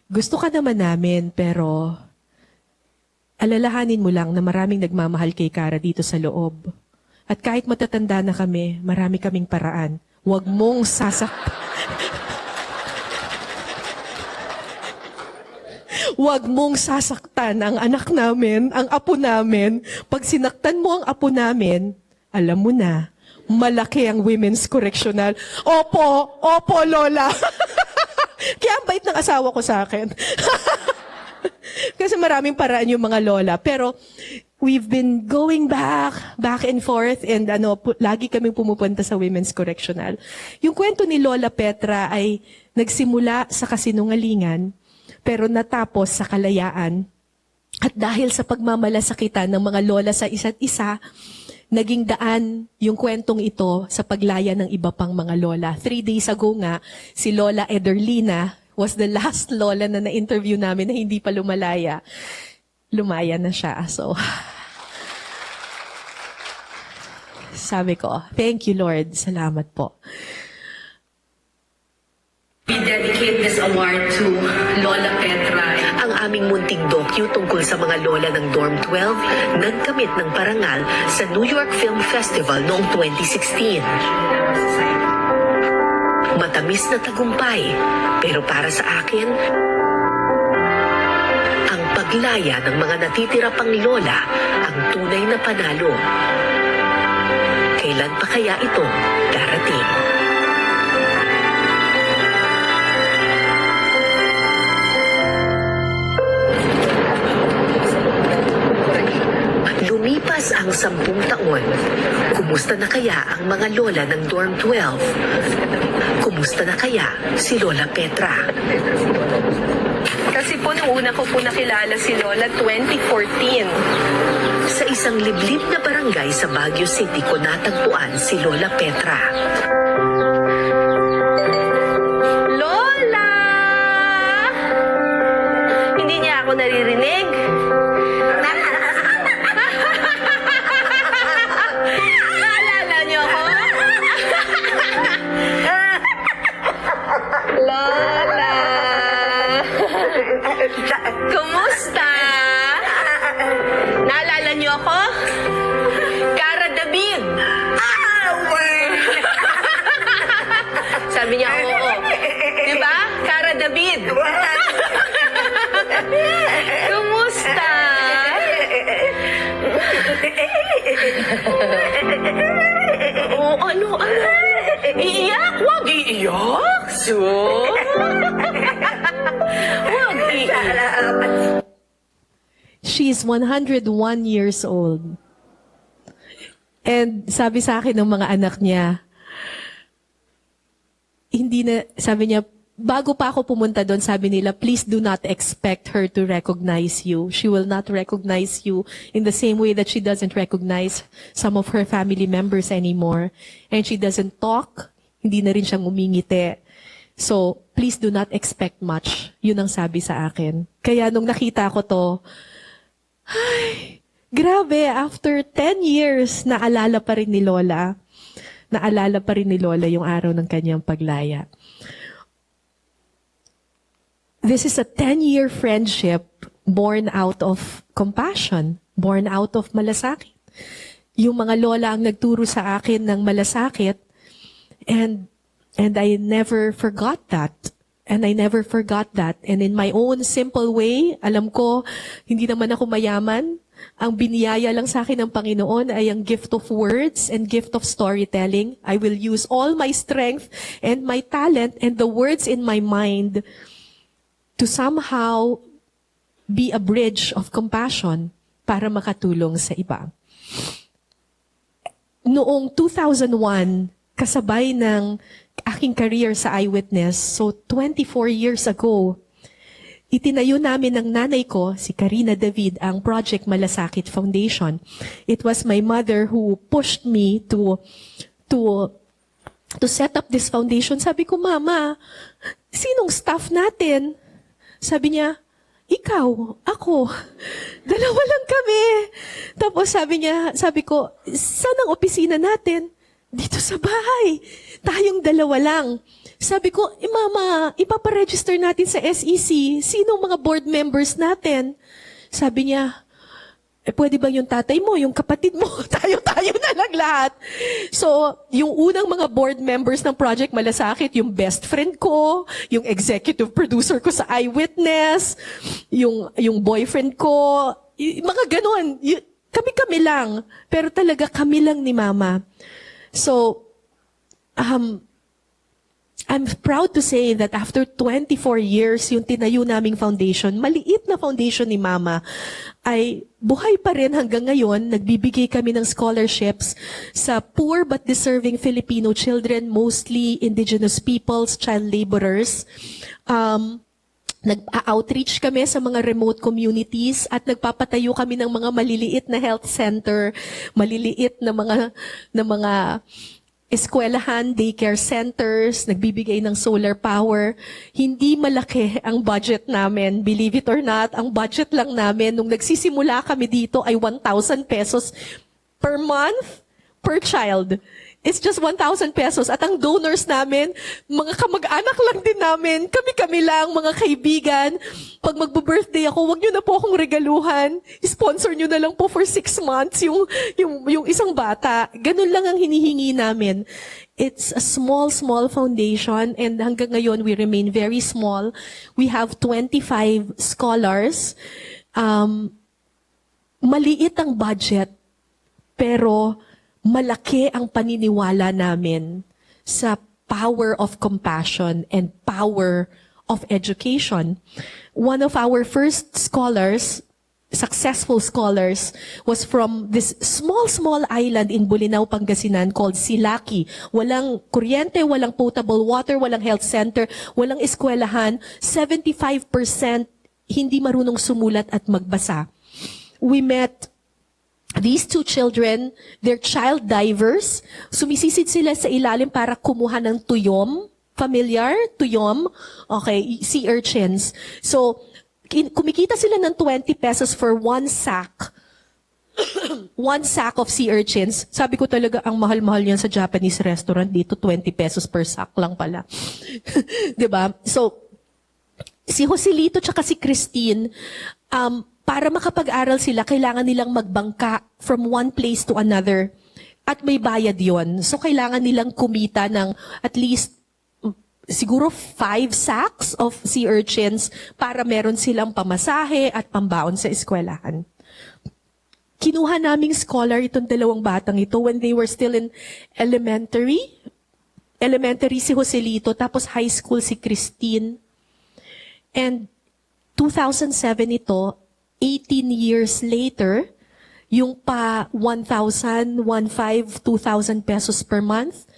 gusto ka naman namin, pero alalahanin mo lang na maraming nagmamahal kay Kara dito sa loob. At kahit matatanda na kami, marami kaming paraan. Huwag mong Huwag mong sasaktan ang anak namin, ang apo namin. Pag sinaktan mo ang apo namin, alam mo na, malaki ang women's correctional. Opo, Lola. Kaya ang bait ng asawa ko sa akin. Kasi maraming paraan yung mga lola. Pero we've been going back and forth, and lagi kaming pumupunta sa women's correctional. Yung kwento ni Lola Petra ay nagsimula sa kasinungalingan, pero natapos sa kalayaan. At dahil sa pagmamalasakitan ng mga lola sa isa't isa, naging daan yung kwentong ito sa paglaya ng iba pang mga lola. 3 days ago nga, si Lola Ederlina was the last lola na na-interview namin na hindi pa lumalaya. Lumaya na siya. So, sabi ko, thank you, Lord. Salamat po. We dedicate this award to Lola Petra. Ang aming munting docu tungkol sa mga lola ng Dorm 12 nagkamit ng parangal sa New York Film Festival noong 2016. Matamis na tagumpay, pero para sa akin, ang paglaya ng mga natitira pang lola ang tunay na panalo. Kailan pa kaya ito darating? Lumipas ang 10 taon. Kumusta na kaya ang mga lola ng Dorm 12? Kumusta na kaya si Lola Petra? Kasi po, nung una ko po nakilala si Lola, 2014. Sa isang liblib na barangay sa Baguio City ko natagpuan si Lola Petra. Lola! Hindi niya ako naririnig. Naalala niyo ako? Lola! Kumusta? Naalala niyo ako? Kara David! Sabi niya, oo. Diba? Kara David. Kumusta? Ano? Iiyak? Huwag iiyak. So? Huwag iiyak. She's 101 years old. And sabi sa akin ng mga anak niya, sabi niya, bago pa ako pumunta doon, sabi nila, please do not expect her to recognize you. She will not recognize you in the same way that she doesn't recognize some of her family members anymore. And she doesn't talk, hindi na rin siya ngumingiti. So, please do not expect much. Yun ang sabi sa akin. Kaya nung nakita ko to, ay, grabe, after 10 years, naalala pa rin ni Lola. Naalala pa rin ni Lola yung araw ng kanyang paglaya. This is a 10-year friendship born out of compassion, born out of malasakit. Yung mga lola ang nagturo sa akin ng malasakit, and I never forgot that. And I never forgot that. And in my own simple way, alam ko, hindi naman ako mayaman. Ang biniyaya lang sa akin ng Panginoon ay ang gift of words and gift of storytelling. I will use all my strength and my talent and the words in my mind to somehow be a bridge of compassion para makatulong sa iba. Noong 2001, kasabay ng aking career sa Eyewitness, so 24 years ago, itinayo namin ng nanay ko, si Karina David, ang Project Malasakit Foundation. It was my mother who pushed me to set up this foundation. Sabi ko, Mama, sinong staff natin? Sabi niya, ikaw, ako, dalawa lang kami. Tapos sabi ko, saan ang opisina natin? Dito sa bahay. Tayong dalawa lang. Sabi ko, Mama, ipaparegister natin sa SEC. Sino ang mga board members natin? Sabi niya, pwede ba yung tatay mo, yung kapatid mo, tayo-tayo na lang lahat. So, yung unang mga board members ng Project Malasakit, yung best friend ko, yung executive producer ko sa Eyewitness, yung boyfriend ko, mga ganon. Kami-kami lang. Pero talaga kami lang ni Mama. So, I'm proud to say that after 24 years, yung tinayo naming foundation, maliit na foundation ni Mama, ay buhay pa rin hanggang ngayon. Nagbibigay kami ng scholarships sa poor but deserving Filipino children, mostly indigenous peoples, child laborers. Nag-outreach kami sa mga remote communities at nagpapatayo kami ng mga maliliit na health center, maliliit na mga eskwelahan, daycare centers, nagbibigay ng solar power. Hindi malaki ang budget namin. Believe it or not, ang budget lang namin nung nagsisimula kami dito ay 1,000 pesos per month, per child. It's just 1,000 pesos. At ang donors namin, mga kamag-anak lang din namin. Kami-kami lang, mga kaibigan. Pag magbo-birthday ako, wag nyo na po akong regaluhan. Sponsor nyo na lang po for 6 months yung isang bata. Ganun lang ang hinihingi namin. It's a small foundation and hanggang ngayon we remain very small. We have 25 scholars. Maliit ang budget, pero malaki ang paniniwala namin sa power of compassion and power of education. One of our first scholars, successful scholars, was from this small island in Bolinao, Pangasinan called Silaki. Walang kuryente, walang potable water, walang health center, walang eskwelahan. 75% hindi marunong sumulat at magbasa. We met these two children, they're child divers. Sumisisid sila sa ilalim para kumuha ng tuyom. Familiar? Tuyom? Okay, sea urchins. So, kumikita sila ng 20 pesos for one sack. One sack of sea urchins. Sabi ko talaga, ang mahal-mahal yan sa Japanese restaurant. Dito, 20 pesos per sack lang pala. Diba? So, si Joselito tsaka si Christine, para makapag-aral sila, kailangan nilang magbangka from one place to another. At may bayad yon. So, kailangan nilang kumita ng at least siguro 5 sacks of sea urchins para meron silang pamasahe at pambaon sa eskwelahan. Kinuha naming scholar itong dalawang batang ito when they were still in elementary. Elementary si Joselito, tapos high school si Christine. And 2007 ito, 18 years later, yung pa 1,000, 1,500, 2,000 pesos per month,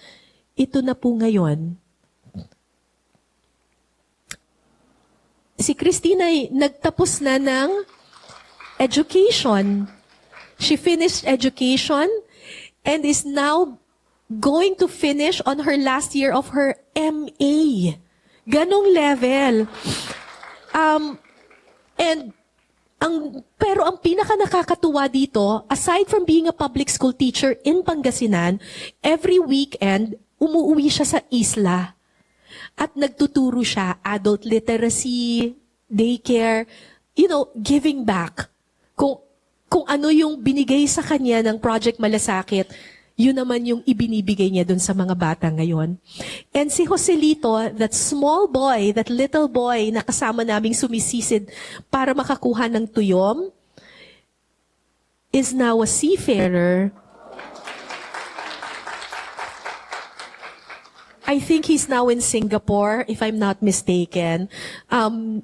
ito na po ngayon. Si Christina ay nagtapos na ng education. She finished education and is now going to finish on her last year of her MA. Ganong level. Pero ang pinaka nakakatuwa dito, aside from being a public school teacher in Pangasinan, every weekend, umuwi siya sa isla. At nagtuturo siya, adult literacy, daycare, giving back. Kung ano yung binigay sa kanya ng Project Malasakit, yun naman yung ibinibigay niya dun sa mga bata ngayon. And si Joselito, that small boy, that little boy na kasama naming sumisisid para makakuha ng tuyom, is now a seafarer. I think he's now in Singapore, if I'm not mistaken.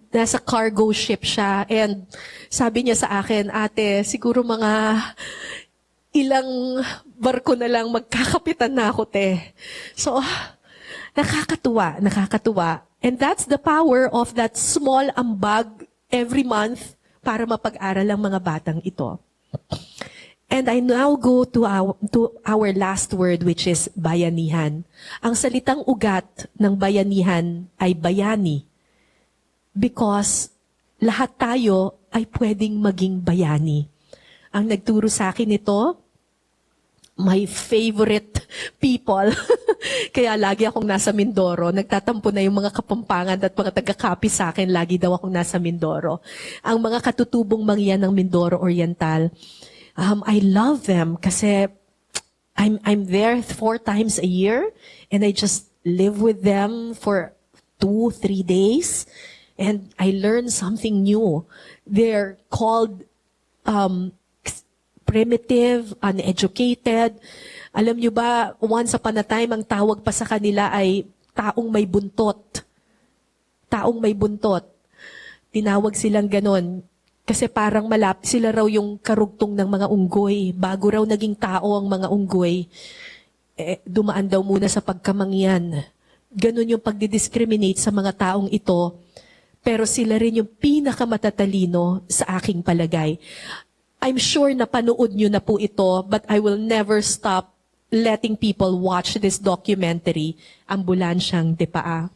Nasa cargo ship siya. And sabi niya sa akin, ate, siguro mga ilang barko na lang magkakapitan na ako, te. So, nakakatuwa. And that's the power of that small ambag every month para mapag-aral ang mga batang ito. And I now go to our last word, which is bayanihan. Ang salitang ugat ng bayanihan ay bayani. Because lahat tayo ay pwedeng maging bayani. Ang nagturo sa akin ito, my favorite people, Kaya lagi akong nasa Mindoro. Nagtatampo na yung mga Kapampangan at mga taga-copy sa akin. Lagi daw akong nasa Mindoro. Ang mga katutubong mangyan ng Mindoro Oriental, I love them kasi I'm there 4 times a year and I just live with them for 2-3 days and I learn something new. They're called primitive, uneducated. Alam nyo ba, once upon a time, ang tawag pa sa kanila ay taong may buntot. Taong may buntot. Tinawag silang ganon. Kasi parang malapit sila raw yung karugtong ng mga unggoy. Bago raw naging tao ang mga unggoy, dumaan daw muna sa pagkamangyan. Ganon yung pagdidiscriminate sa mga taong ito. Pero sila rin yung pinakamatatalino sa aking palagay. I'm sure na panood nyo na po ito, but I will never stop letting people watch this documentary, Ambulansyang Depaa.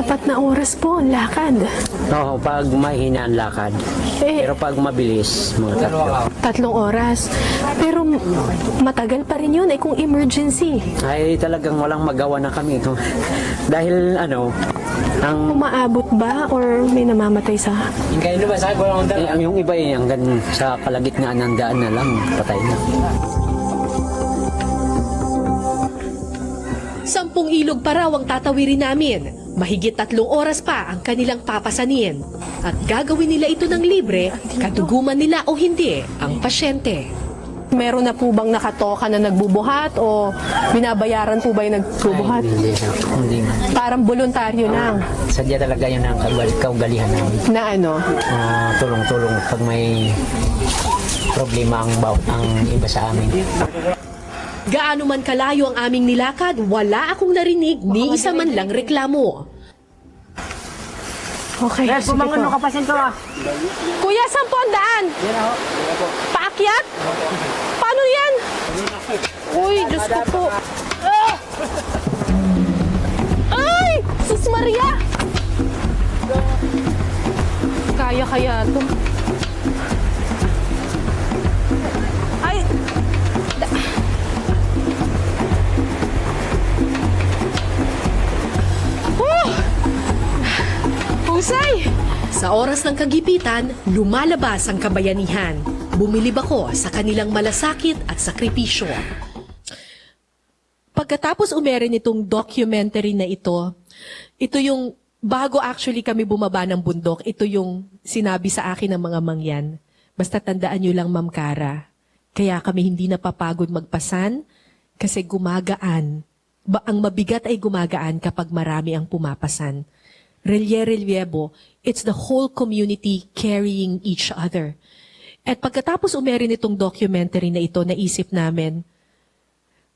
4 na oras po ang lakad. Oo, pag mahina ang lakad. Pero pag mabilis, mga 3 oras. Pero matagal pa rin yun kung emergency. ay talagang walang magawa na kami ito. Dahil ang Umaabot ba or may namamatay sa... yung iba hanggang sa kalagitnaan ng daan na lang, patay na. 10 ilog pa raw ang tatawirin namin. Mahigit 3 oras pa ang kanilang papasanin. At gagawin nila ito ng libre, kaduguman nila o hindi, ang pasyente. Meron na po bang nakatoka na nagbubuhat o binabayaran po ba yung nagbubuhat? Hindi man. Parang voluntaryo lang Sadya talaga yun ang kaugalihan namin. na ano. Tulong-tulong pag may problema ang iba sa amin. Gaano man kalayo ang aming nilakad, wala akong narinig ni isa man lang reklamo. Okay, sige po. Kuya, saan po ang daan? Paakyat? Paano yan? Uy, Diyos ko po. Ah! Ay! Sus Maria! Kaya ito. Ay! Husay! Sa oras ng kagipitan, lumalabas ang kabayanihan. Bumilib ako sa kanilang malasakit at sakripisyo. Pagkatapos umerin itong documentary na ito yung, bago actually kami bumaba ng bundok, ito yung sinabi sa akin ng mga mangyan. Basta tandaan nyo lang, Ma'am Cara, kaya kami hindi napapagod magpasan kasi gumagaan. Ang mabigat ay gumagaan kapag marami ang pumapasan. Relye-relyebo, it's the whole community carrying each other. At pagkatapos umerin itong documentary na ito, naisip namin,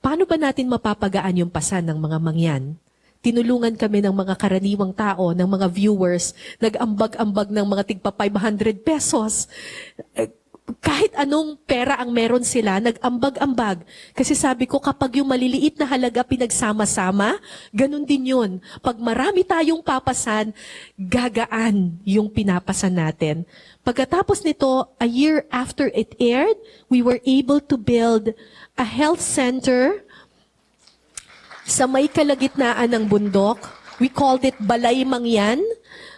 paano ba natin mapapagaan yung pasan ng mga mangyan? Tinulungan kami ng mga karaniwang tao, ng mga viewers, nag-ambag-ambag ng mga tigpa 500 pesos. Kahit anong pera ang meron sila, nag-ambag-ambag. Kasi sabi ko, kapag yung maliliit na halaga pinagsama-sama, ganun din yun. Pag marami tayong papasan, gagaan yung pinapasan natin. Pagkatapos nito, a year after it aired, we were able to build a health center sa may kalagitnaan ng bundok. We called it Balay Mangyan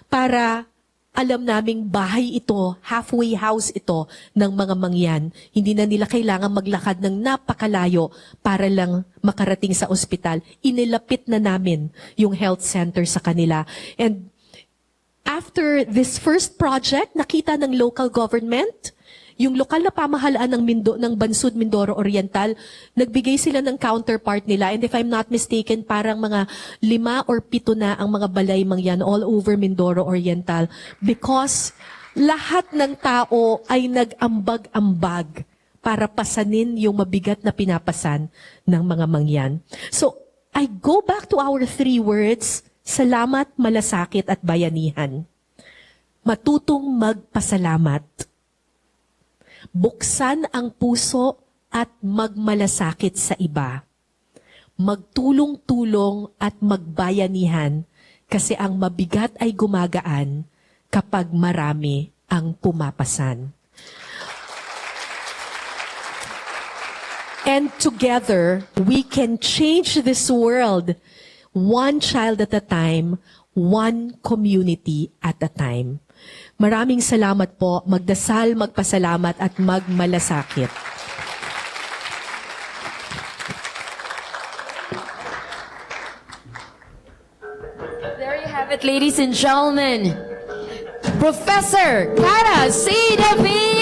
para alam naming bahay ito, halfway house ito ng mga mangyan. Hindi na nila kailangan maglakad ng napakalayo para lang makarating sa ospital. Inilapit na namin yung health center sa kanila. And after this first project, nakita ng local government, yung lokal na pamahalaan ng Bansud, Mindoro Oriental, nagbigay sila ng counterpart nila. And if I'm not mistaken, parang mga 5 or 7 na ang mga balay mangyan all over Mindoro Oriental. Because lahat ng tao ay nag-ambag-ambag para pasanin yung mabigat na pinapasan ng mga mangyan. So, I go back to our 3 words, salamat, malasakit at bayanihan. Matutong magpasalamat. Buksan ang puso at magmalasakit sa iba. Magtulong-tulong at magbayanihan kasi ang mabigat ay gumagaan kapag marami ang pumapasan. And together, we can change this world one child at a time, one community at a time. Maraming salamat po. Magdasal, magpasalamat at magmalasakit. There you have it, ladies and gentlemen. Professor Cara C. David!